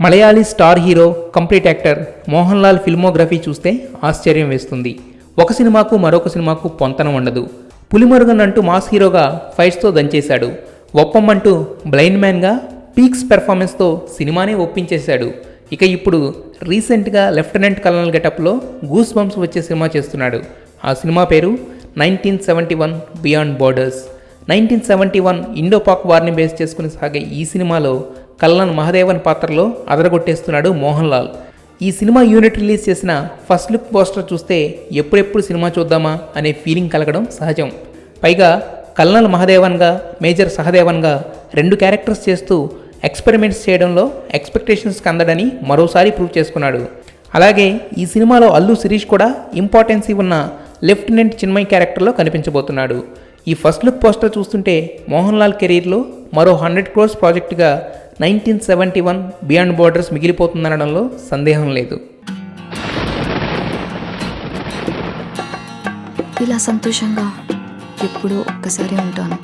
Malayali star hero complete actor Mohan Lal filmography చూస్తే ఆశ్చర్యం వేస్తుంది. ఒక సినిమాకు మరొక సినిమాకు పొంతన ఉండదు. పులిమరుగన్ అంటూ మాస్ హీరోగా ఫైట్స్తో దంచేశాడు. ఒప్పం అంటూ బ్లైండ్ మ్యాన్గా పీక్స్ పెర్ఫార్మెన్స్తో సినిమానే ఒప్పించేశాడు. ఇక ఇప్పుడు రీసెంట్గా లెఫ్టినెంట్ కల్నల్ గెటప్లో గూస్ బంప్స్ వచ్చే సినిమా చేస్తున్నాడు. ఆ సినిమా పేరు 1971 బియాండ్ బోర్డర్స్. 1971 ఇండో పాక్ వార్ని బేస్ చేసుకుని సాగే ఈ సినిమాలో కల్నల్ మహదేవన్ పాత్రలో అదరగొట్టేస్తున్నాడు మోహన్ లాల్. ఈ సినిమా యూనిట్ రిలీజ్ చేసిన ఫస్ట్ లుక్ పోస్టర్ చూస్తే ఎప్పుడెప్పుడు సినిమా చూద్దామా అనే ఫీలింగ్ కలగడం సహజం. పైగా కల్నల్ మహదేవన్గా, మేజర్ సహదేవన్గా 2 క్యారెక్టర్స్ చేస్తూ ఎక్స్పెరిమెంట్స్ చేయడంలో ఎక్స్పెక్టేషన్స్కి అందడని మరోసారి ప్రూవ్ చేసుకున్నాడు. అలాగే ఈ సినిమాలో అల్లు శిరీష్ కూడా ఇంపార్టెన్సీ ఉన్న లెఫ్టినెంట్ చిన్మయ్ క్యారెక్టర్లో కనిపించబోతున్నాడు. ఈ ఫస్ట్ లుక్ పోస్టర్ చూస్తుంటే మోహన్ లాల్ కెరీర్లో మరో 100 crores ప్రాజెక్టుగా 1971 బియాండ్ బోర్డర్స్ మిగిలిపోతుందనడంలో సందేహం లేదు. ఇలా సంతోషంగా ఎప్పుడూ ఒక్కసారి ఉంటాను.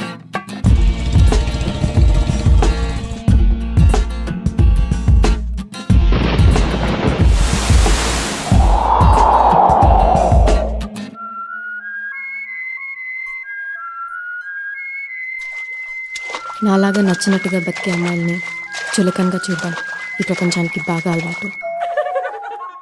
నాలాగా నచ్చినట్టుగా బతికే అమ్మాయిల్ని చులకనగా చూడడం ఈ ప్రపంచానికి బాగా అలవాటు.